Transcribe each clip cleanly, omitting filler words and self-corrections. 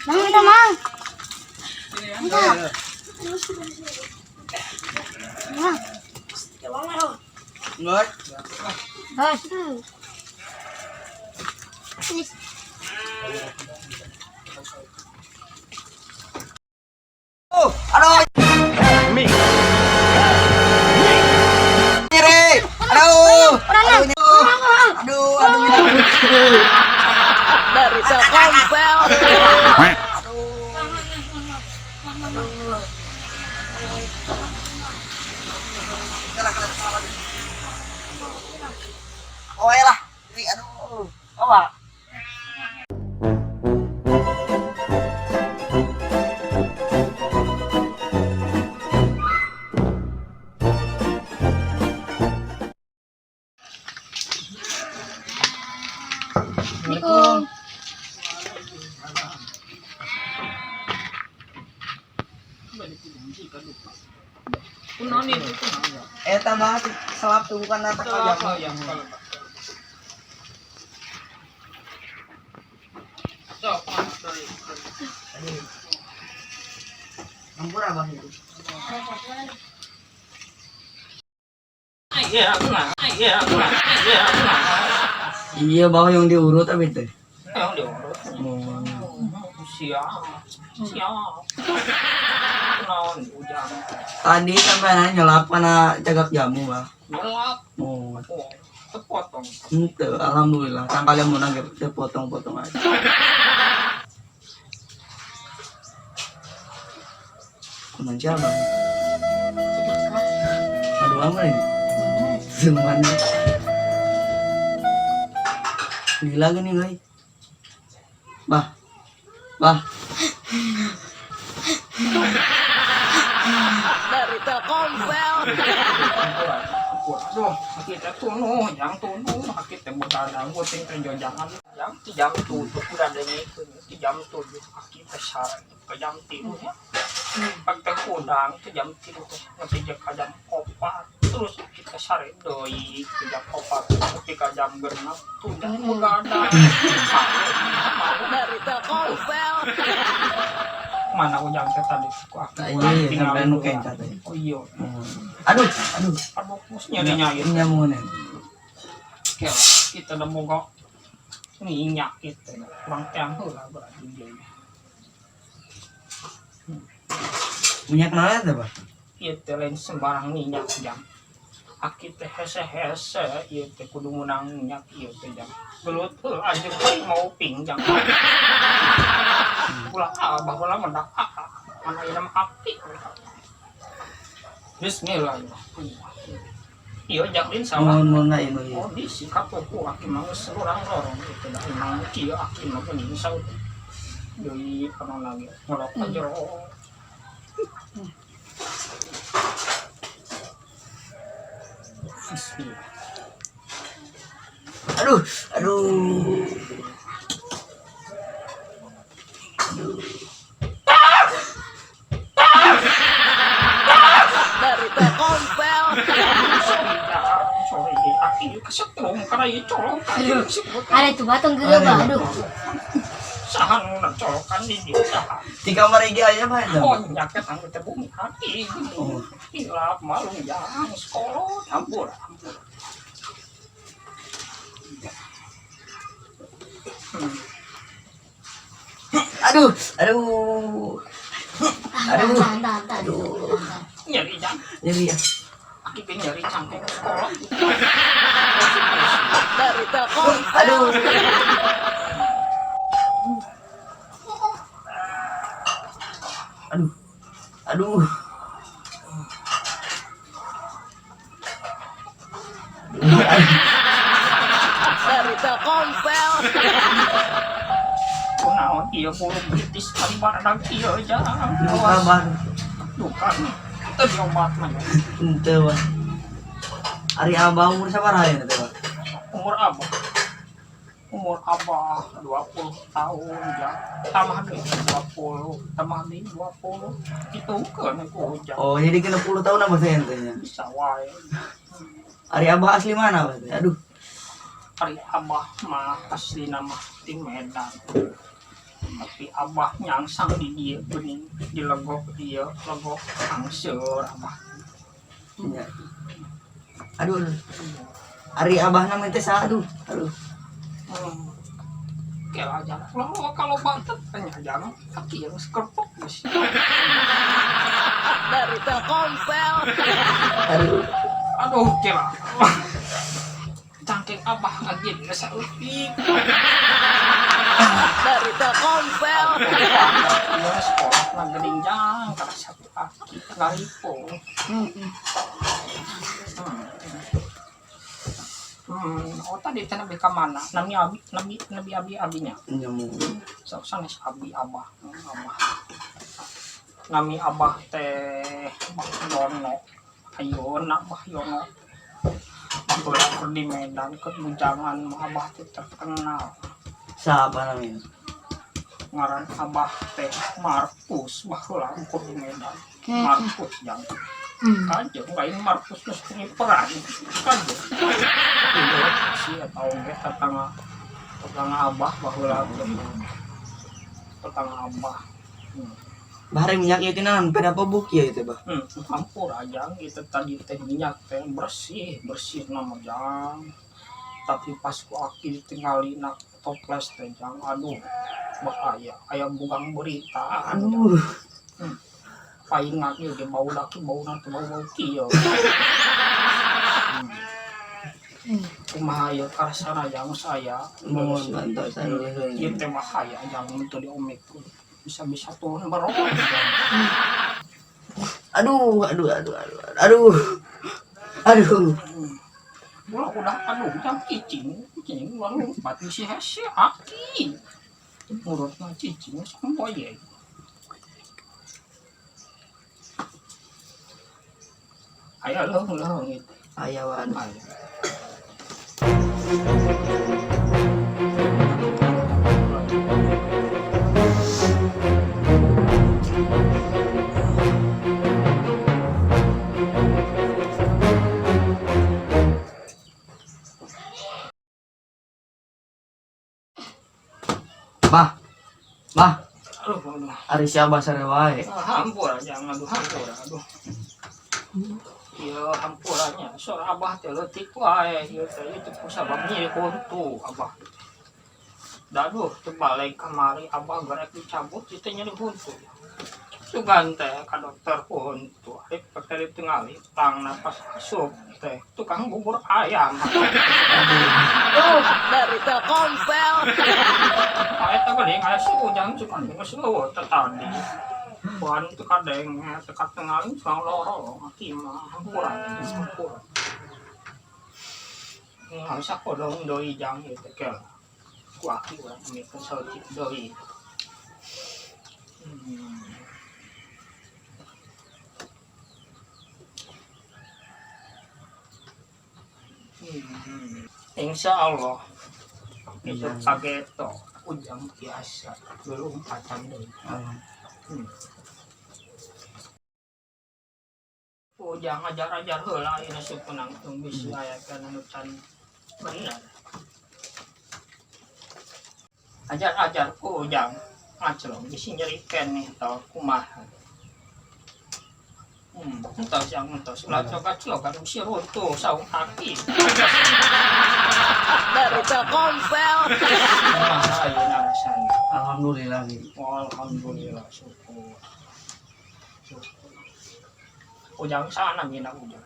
Mang itu mang. Mang. Enggak. Bos. Oh, aduh. Nyeri. Aduh. Aduh. Dari sekompel. Oh ya lah. Aduh. Oh, Pak. Assalamualaikum. Tambah selap tuh bukan nata aja. Campur apa itu? Iya, bawah yang diurut apa itu? Yang diurut. Siap. Naon ujang. Tadi sampai nyelap karena cagak jamu, Bang. Nyelap. Oh, Terpotong. itu alhamdulillah. Tangkal yang menang kita potong-potong aja. Kunan siapa? Aduh, apa ini? Semuanya. Gila gini, guys. Bah. Dari sekompel. Aduh, kita tunuh, yang tunuh, kita begadang, buatin kerjaan, yang jam 7 udah ada itu, jam 7 kita saran ke jam 3 ya. Pag terkudang ke jam 3 nanti ke jam 4 terus kita sare doi ke jam 4 tapi ke jam 6 tuh udah begadang. Dari sekompel. Mana ujang tadi ku Iya, sampai nu kencat. Oh iya. Aduh. Aduh, musnya nyanyir. Nyamungan. Oke, kita nemu kok minyak itu kurang tiang heula berarti dia. Minyak naon eta, Pak? Ieu teh lain sembarang minyak jang. Aki teh hese-hese ieu teh kudu meunang minyak ieu teh jang. Gelut heuh anjeun euy mau pingjang. Ulah abah ulah mendak mana ieu mah api. Bismillah. Iya jangan sama. Mun na inu ieu. Oh di sikap aku aki mah geus urang lorong itu dah emang kieu aki mah geuning saut. Deui kana lagi ngolok ka jero. Bismillah. Aduh. Dari sekompel. Sorry, aki kesetrum karena ieu colok. Ada tuh batang gegabah. Aduh. Sahan nu colokan di dieu saha. Di kamar iki aya mah eta. Oh, nyaket angkat teh bumi aki. Hilap malung jang sekolah campur. Aduh. Tahan. Nyeri jang. Jadi Aki teh nyeri cangkeng sekolah. Dari sekompel. Aduh. Dari sekompel. Kunaon ieu bulu kritis kali baradang ieu jang. Kabar. Dukan. Teu diobat mah. Henteu, Pak. Ari abah umur sabaraha ya teh, Pak? Umur abah 20 tahun ya. Tambah deui 20. Itu kan ku ujang. Oh, jadi kena 10 tahun apa saya tanya? Bisa wae. Ari abah asli mana, Pak? Aduh. Ari abah mah asli nama di Medan. tapi abah nyangsang di dia bening di legok dia legok angsur abah. Ya. Aduh. Ari abah nama teh aduh. Kela aja kalau bantet hanya jangan kaki yang sekerpok bos. Dari Telkomsel. Aduh kela. Cangkeng abah lagi desa utik. Dari Telkomsel. Iya sekolah ngelinjang karena satu kaki ngaripung. Oh tadi itu nabi kemana? Nabi abinya. Nyamuk. Sanes abi abah. Nami abah teh Bah Yono. Ayo nak Bah Yono. Baheula di Medan kebujangan abah teh terkenal. Siapa namanya? Ngaran abah teh Markus baheula di Medan. Markus yang kanjeng lain Markus geus punya peran kanjeng si atau ge tetangga abah baheula tetangga abah Bahari minyak ieu teh naon pada pabuk ya itu, Bah. Campur aja gitu tadi teh minyak teh bersih nama jang tapi pas ku aki ditinggali nak toples teh jang aduh bahaya aya bugang berita Aduh. paingat ieu ge bau laki bau nanti bau kieu. Kumaha ieu karsana yang saya Mohon bantu saya. ieu teh bahaya yang untuk diomekkeun. Bisa turun barokah. Aduh. Udah aduh jam cicing lalu mati si hese aki. Urutna cicing sampoye. Aya leung itu. Aya wan. Bah. Aduh. Ari si abah sare wae. Hampura jangan aduh. Iya hampurannya soal abah teh leutik wae ieu teh itu sababnya kuntu abah. Daduh teu balik kamari abah garek dicabut ieu teh nyeri huntu. Sugan teh ka dokter huntu ari pakari tingali tang napas asup teh tukang bubur ayam. Dari Telkomsel. Eta geuning aya sujang cuman geus leuweut tadi. Puan itu kadang tekat tengaling sang loro aki mah hampura. Ngasa kodong doi jang ieu teh kel. Ku aki urang mikir sautik doi. Insya Allah itu kageto ujang biasa belum pacan deh. Ujang ajar-ajar heula ieu sukunang tong bisi aya kana nu can bener. Ajar-ajar ku ujang ngaclong bisi nyerikeun nih tau kumaha. Entos yang entos ulah coba-coba kan si runtuh saung kaki. Dari Telkomsel. Kumaha ayeuna rasana? Alhamdulillah. Alhamdulillah syukur. Ujang sana mina ujang.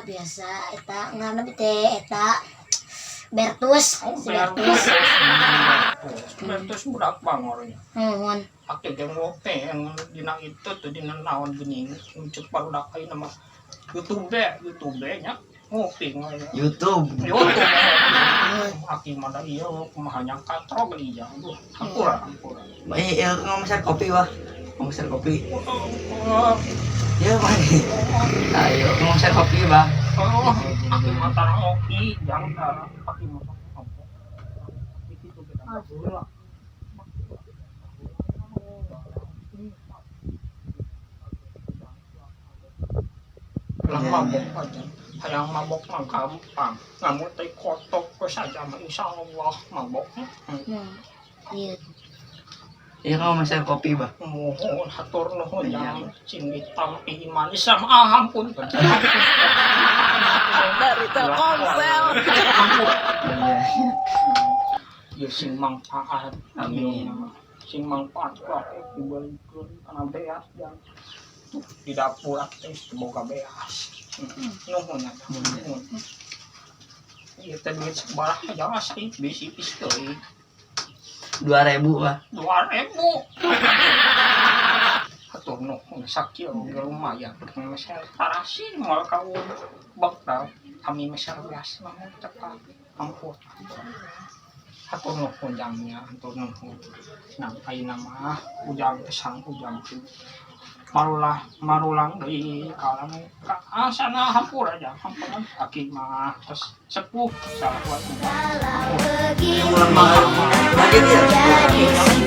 Biasa eta ngaranna teh eta Bertus. Bertus budak bangornya. Nuhun. Ake jeung ngope yang dina itu tuh dina naon geuning muncul barudak ayeuna mah YouTube nya ngopi ngoy. YouTube. Aki mah da ieu kumaha nyangka trog geuning jang. Hampura. Ngomong share kopi, Wah. Ngomong share kopi. Ya, Pak. Ayo ngomong share kopi, Bang. Aki mah tarang ngopi jang tarang aki mah. Itu kita. Lang mabok aja, hayang mabok mah gampang. Namun teh kotok saja mah insyaallah mabok. Iya. Iya kamu masak kopi ba? Mohon hatur nuhun yang cinitam iman isam ampun. Dari Telkomsel. Ya sing manfaat. Amin. Sing manfaat wae dibalikeun kana beas dan di dapur teh semoga beas. Nuhun atuh. Nuhun. Ieu teh duit sabaraha aja sih bisi pistoy. 2.000 ba? 2.000. Hatur nuhun sakit oge lumayan. Masih parasin moal kau bakal kami masih beas mah cepat ampun. Hatur nuhun jamnya, hatur nuhun. Nah, ayeuna mah ujang kesang ujang tu. Marulang deui kalang ka asana hampura aja, hampura aki mah terus sepuh salah buat. Dalam begini Lagi dia. jadi